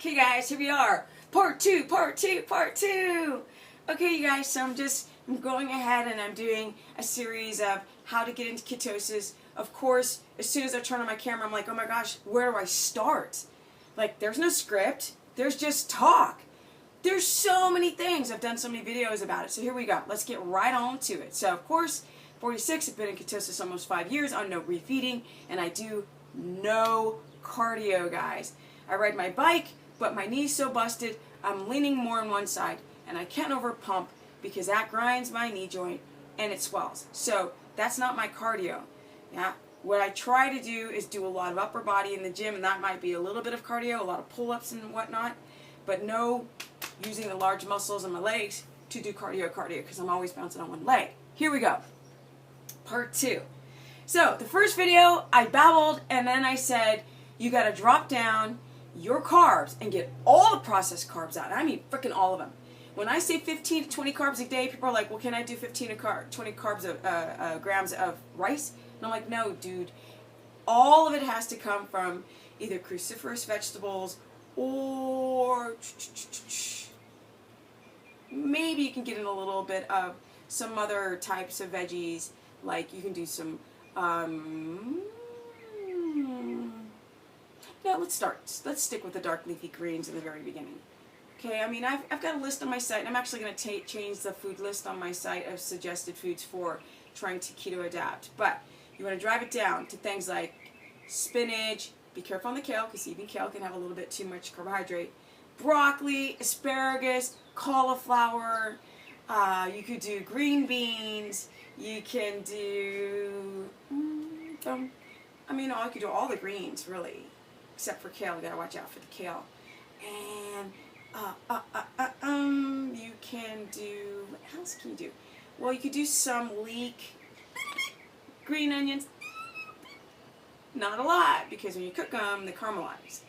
Okay guys, here we are. Part two. Okay you guys, so I'm going ahead and I'm doing a series of how to get into ketosis. Of course, as soon as I turn on my camera, I'm like, oh my gosh, where do I start? Like, there's no script. There's just talk. There's so many things. I've done so many videos about it. So here we go. Let's get right on to it. So, of course, 46, I've been in ketosis almost 5 years on no refeeding, and I do no cardio, guys. I ride my bike, but my knee's so busted, I'm leaning more on one side, and I can't overpump because that grinds my knee joint and it swells. So that's not my cardio. Yeah. What I try to do is do a lot of upper body in the gym, and that might be a little bit of cardio, a lot of pull-ups and whatnot, but no using the large muscles in my legs to do cardio because I'm always bouncing on one leg. Here we go. Part 2. So the first video, I babbled, and then I said, you got to drop down your carbs and get all the processed carbs out. I mean, freaking all of them. When I say 15 to 20 carbs a day, people are like, well, can I do 15 to 20 carbs of grams of rice? And I'm like, no, dude. All of it has to come from either cruciferous vegetables or maybe you can get in a little bit of some other types of veggies. Like you can do some, no, let's stick with the dark leafy greens in the very beginning. Okay, I mean, I've got a list on my site, and I'm actually going to change the food list on my site of suggested foods for trying to keto adapt. But you want to drive it down to things like spinach, be careful on the kale, because even kale can have a little bit too much carbohydrate, broccoli, asparagus, cauliflower, you could do green beans, you can do, I mean, you could do all the greens, really, except for kale. You gotta watch out for the kale. And you can do, what else can you do? Well, you could do some leek, green onions, not a lot, because when you cook them, they caramelize.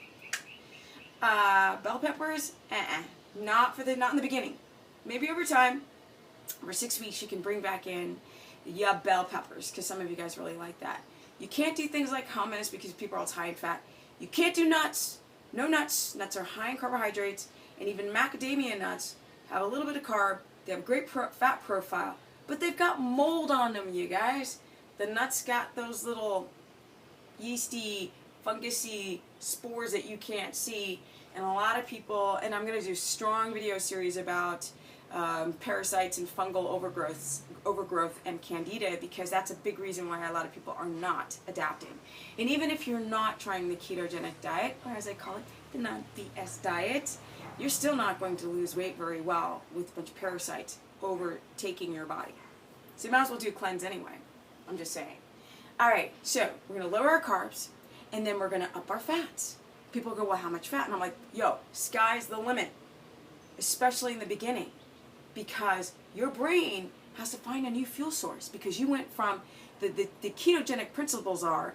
Bell peppers, not in the beginning. Maybe over time, over 6 weeks, you can bring back in bell peppers, because some of you guys really like that. You can't do things like hummus because people are all high in fat. You can't do nuts. No nuts. Nuts are high in carbohydrates, and even macadamia nuts have a little bit of carb. They have a great fat profile, but they've got mold on them, you guys. The nuts got those little yeasty, fungusy spores that you can't see, and a lot of people, and I'm going to do a strong video series about parasites and fungal overgrowth and candida, because that's a big reason why a lot of people are not adapting. And even if you're not trying the ketogenic diet, or as I call it, the non-BS diet, you're still not going to lose weight very well with a bunch of parasites overtaking your body. So you might as well do a cleanse anyway. I'm just saying. Alright, so we're going to lower our carbs, and then we're going to up our fats. People go, well, how much fat? And I'm like, yo, sky's the limit, especially in the beginning, because your brain has to find a new fuel source, because you went from the ketogenic principles are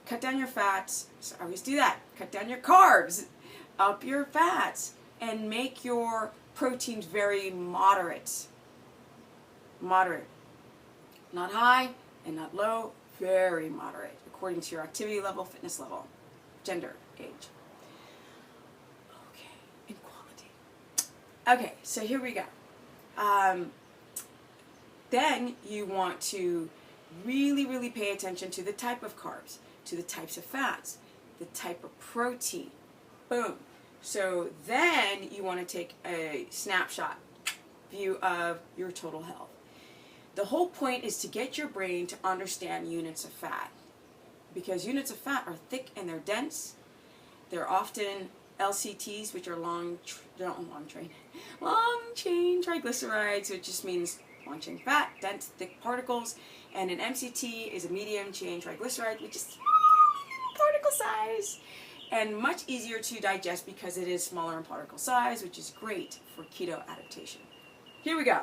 cut down your fats, so I always do that, cut down your carbs, up your fats, and make your proteins very moderate. Moderate. Not high and not low, very moderate, according to your activity level, fitness level, gender, age. Okay, and quality. Okay, so here we go. Then you want to really pay attention to the type of carbs, to the types of fats, the type of protein. Boom. So then you want to take a snapshot view of your total health. The whole point is to get your brain to understand units of fat, because units of fat are thick and they're dense. They're often LCTs, which are long chain triglycerides, which just means long chain fat, dense, thick particles, and an MCT is a medium chain triglyceride, which is particle size and much easier to digest because it is smaller in particle size, which is great for keto adaptation. Here we go.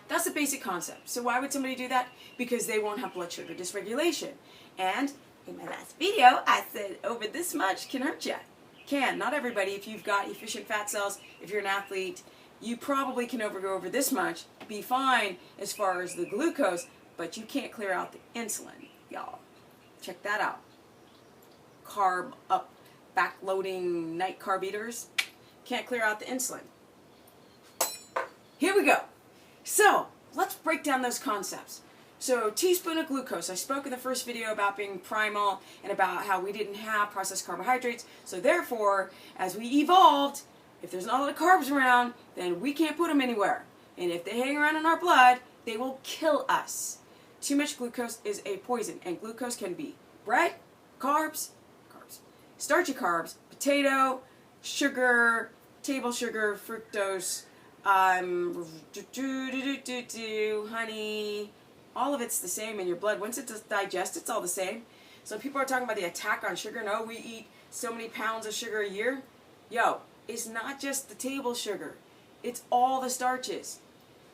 That's the basic concept. So why would somebody do that? Because they won't have blood sugar dysregulation. And in my last video, I said over this much can hurt you. Can. Not everybody. If you've got efficient fat cells, if you're an athlete, you probably can go over this much, be fine as far as the glucose, but you can't clear out the insulin, y'all. Check that out. Carb up backloading night carb eaters. Can't clear out the insulin. Here we go. So let's break down those concepts. So teaspoon of glucose. I spoke in the first video about being primal and about how we didn't have processed carbohydrates. So therefore, as we evolved, if there's not a lot of carbs around, then we can't put them anywhere. And if they hang around in our blood, they will kill us. Too much glucose is a poison, and glucose can be bread, carbs, starchy carbs, potato, sugar, table sugar, fructose, honey. All of it's the same in your blood. Once it digests, it's all the same. So people are talking about the attack on sugar. No, we eat so many pounds of sugar a year. Yo, it's not just the table sugar. It's all the starches.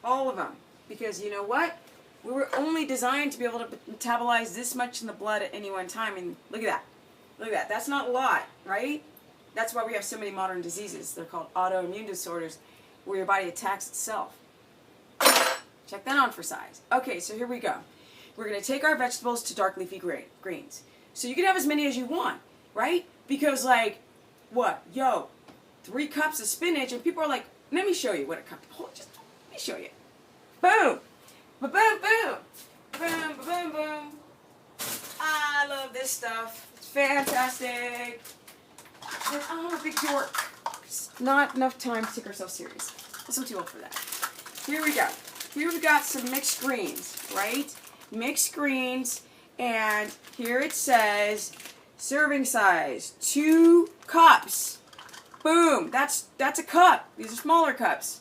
All of them. Because you know what? We were only designed to be able to metabolize this much in the blood at any one time. And look at that. Look at that. That's not a lot, right? That's why we have so many modern diseases. They're called autoimmune disorders, where your body attacks itself. Check that on for size. Okay, so here we go. We're going to take our vegetables to dark leafy greens. So you can have as many as you want, right? Because like, what? Yo, 3 cups of spinach, and people are like, let me show you what a cup, just let me show you. Boom! Ba-boom, boom! Boom, boom, boom. I love this stuff. It's fantastic. And I'm a big dork. Not enough time to take ourselves serious. I'm too old for that. Here we go. Here we've got some mixed greens, right? Mixed greens, and here it says serving size 2 cups. Boom, that's a cup. These are smaller cups.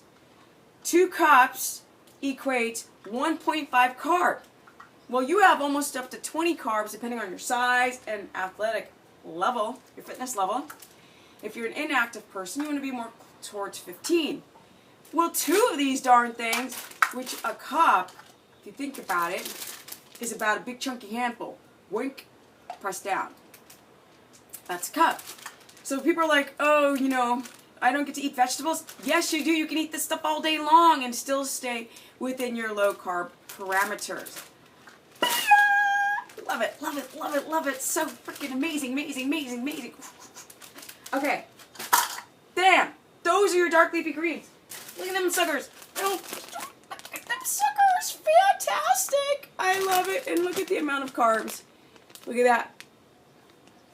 2 cups equates 1.5 carb. Well, you have almost up to 20 carbs depending on your size and athletic level, your fitness level. If you're an inactive person, you want to be more towards 15. Well, 2 of these darn things, which a cup, if you think about it, is about a big chunky handful. Wink, press down. That's a cup. So people are like, oh, you know, I don't get to eat vegetables. Yes, you do. You can eat this stuff all day long and still stay within your low carb parameters. Love it, love it, love it, love it. So freaking amazing, amazing, amazing, amazing. Okay. Damn. Those are your dark leafy greens. Look at them suckers. Look at them suckers. Fantastic. I love it. And look at the amount of carbs. Look at that.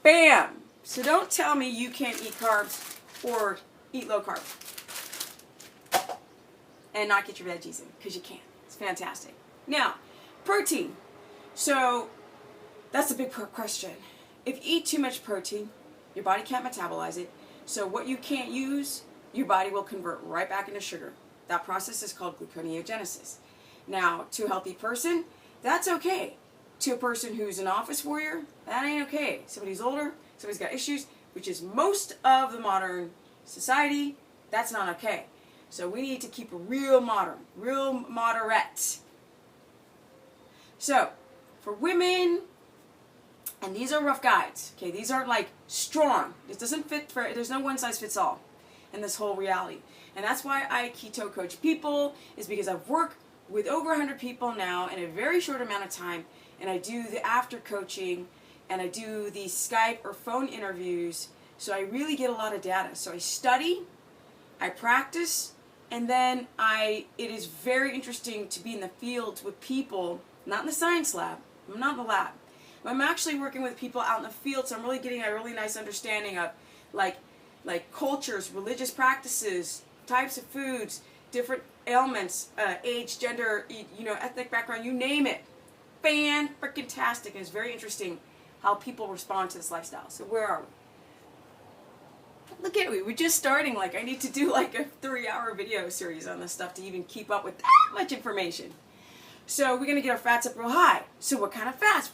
Bam. So don't tell me you can't eat carbs or eat low carb and not get your veggies in, because you can. It's fantastic. Now, protein. So that's a big question. If you eat too much protein, your body can't metabolize it. So what you can't use, your body will convert right back into sugar. That process is called gluconeogenesis. Now, to a healthy person, that's okay. To a person who's an office warrior, that ain't okay. Somebody who's older, somebody's got issues, which is most of the modern society, that's not okay. So we need to keep a real modern, real moderate. So, for women, and these are rough guides, okay, these aren't like strong. This doesn't fit for, there's no one size fits all in this whole reality. And that's why I keto coach people, is because I've worked with over 100 people now in a very short amount of time, and I do the after coaching, and I do the Skype or phone interviews, so I really get a lot of data. So I study, I practice, and then it is very interesting to be in the field with people, not in the science lab, I'm not in the lab. I'm actually working with people out in the field, so I'm really getting a really nice understanding of like cultures, religious practices, types of foods, different ailments, age, gender, you know, ethnic background, you name it. Fan-freaking-tastic, and it's very interesting how people respond to this lifestyle. So where are we? Look at me, we're just starting. Like, I need to do like a 3-hour video series on this stuff to even keep up with that much information. So we're gonna get our fats up real high. So what kind of fats?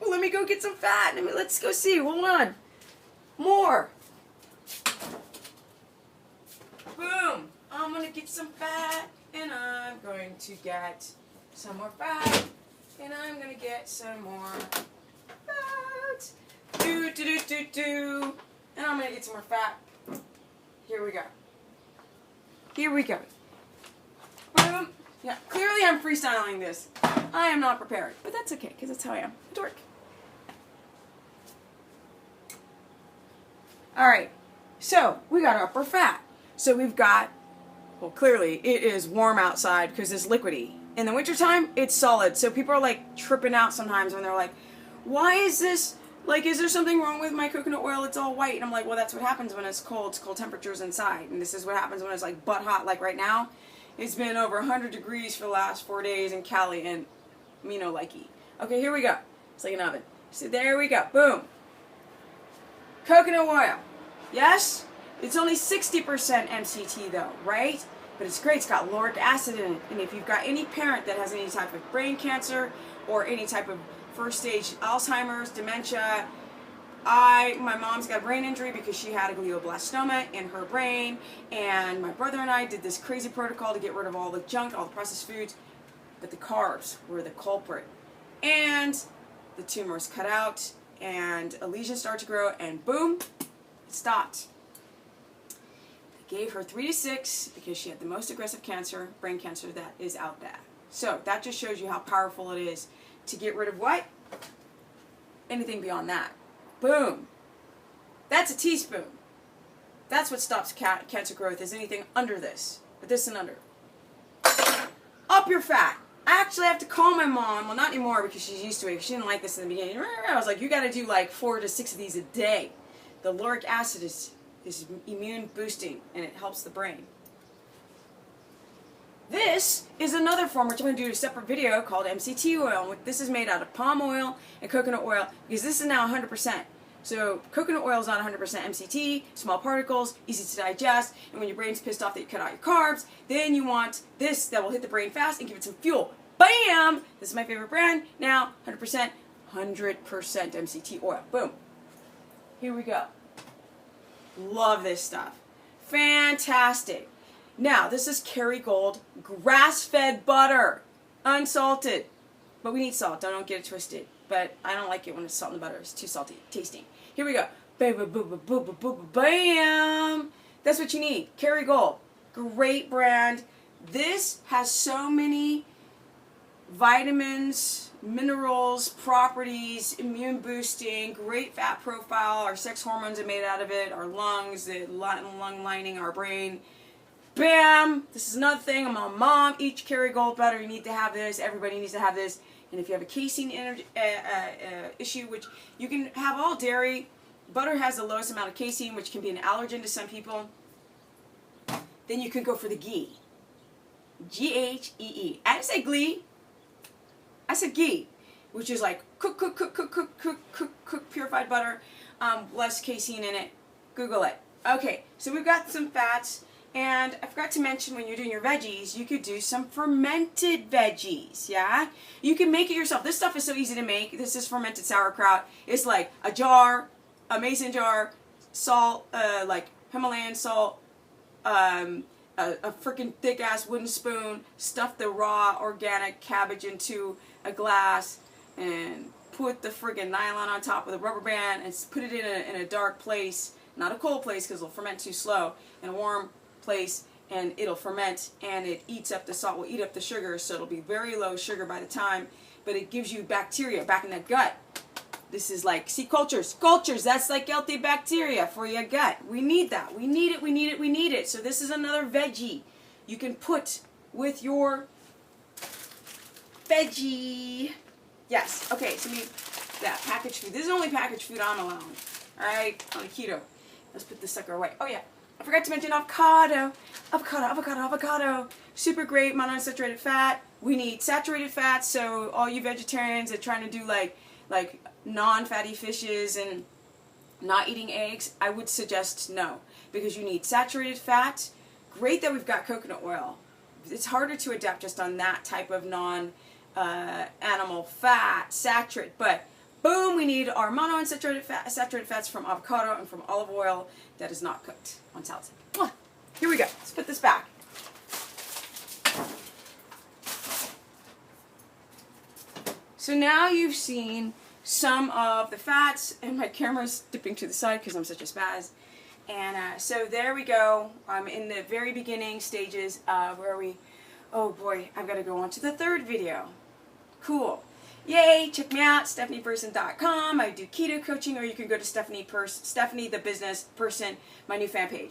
Well, let me go get some fat. Let's go see. Hold on. More. Boom. I'm gonna get some fat, and I'm going to get some more fat, and I'm gonna get some more fat. And I'm gonna get some more fat. Here we go. Here we go. Boom. Yeah, clearly I'm freestyling this. I am not prepared, but that's okay, because that's how I am. A dork. All right, so we got upper fat. So we've got, well, clearly it is warm outside because it's liquidy. In the wintertime, it's solid. So people are like tripping out sometimes when they're like, why is this, like, is there something wrong with my coconut oil? It's all white. And I'm like, well, that's what happens when it's cold. It's cold temperatures inside. And this is what happens when it's like butt hot, like right now. It's been over 100 degrees for the last 4 days in Cali, and me no likey. Okay, here we go. It's like an oven. So there we go. Boom. Coconut oil. Yes? It's only 60% MCT though, right? But it's great. It's got lauric acid in it. And if you've got any parent that has any type of brain cancer or any type of first stage Alzheimer's, dementia, my mom's got a brain injury because she had a glioblastoma in her brain, and my brother and I did this crazy protocol to get rid of all the junk, all the processed foods, but the carbs were the culprit. And the tumor was cut out, and a lesion started to grow, and boom, it stopped. They gave her 3 to 6 because she had the most aggressive cancer, brain cancer, that is out there. So that just shows you how powerful it is to get rid of what? Anything beyond that. Boom. That's a teaspoon. That's what stops cancer growth, is anything under this. But this and under. Up your fat. I actually have to call my mom. Well, not anymore because she's used to it. She didn't like this in the beginning. I was like, you got to do like 4 to 6 of these a day. The lauric acid is immune boosting, and it helps the brain. This is another form, which I'm going to do a separate video called MCT oil. This is made out of palm oil and coconut oil, because this is now 100%. So coconut oil is not 100% MCT, small particles, easy to digest, and when your brain's pissed off that you cut out your carbs, then you want this that will hit the brain fast and give it some fuel. Bam! This is my favorite brand. Now, 100% MCT oil. Boom. Here we go. Love this stuff. Fantastic. Now, this is Kerrygold grass-fed butter, unsalted. But we need salt. Don't get it twisted. But I don't like it when it's salt and butter. It's too salty tasting. Here we go. Bam! That's what you need. Kerrygold. Great brand. This has so many vitamins, minerals, properties, immune boosting, great fat profile. Our sex hormones are made out of it. Our lungs, the lung lining, our brain. Bam! This is another thing. I'm on mom. Each Kerrygold butter. You need to have this. Everybody needs to have this. And if you have a casein issue, which you can have all dairy, butter has the lowest amount of casein, which can be an allergen to some people. Then you can go for the ghee. G-H-E-E. I didn't say glee. I said ghee, which is like cook, purified butter, less casein in it. Google it. Okay, so we've got some fats. And I forgot to mention, when you're doing your veggies, you could do some fermented veggies, yeah? You can make it yourself. This stuff is so easy to make. This is fermented sauerkraut. It's like a jar, a mason jar, salt, like Himalayan salt, a freaking thick-ass wooden spoon, stuff the raw organic cabbage into a glass, and put the friggin' nylon on top with a rubber band, and put it in a dark place, not a cold place because it'll ferment too slow, in a warm place, and it'll ferment, and it eats up the salt, will eat up the sugar, so it'll be very low sugar by the time, but it gives you bacteria back in the gut. This is like, see, cultures, that's like healthy bacteria for your gut. We need that. We need it. So this is another veggie you can put with your veggie. Yes, okay, so that packaged food. This is the only packaged food I'm allowing. Alright, on a keto. Let's put this sucker away. Oh yeah, I forgot to mention avocado. Avocado. Super great monounsaturated fat. We need saturated fats, so all you vegetarians that are trying to do like non-fatty fishes and not eating eggs, I would suggest no, because you need saturated fat. Great that we've got coconut oil. It's harder to adapt just on that type of non-animal fat, saturate, but boom, we need our monounsaturated fats from avocado and from olive oil that is not cooked on salads. Here we go. Let's put this back. So now you've seen some of the fats, and my camera's dipping to the side because I'm such a spaz. And so there we go. I'm in the very beginning stages where we, oh boy, I've got to go on to the third video. Cool. yay, check me out, stephanieperson.com. I do keto coaching, or you can go to Stephanie the Business Person, my new fan page.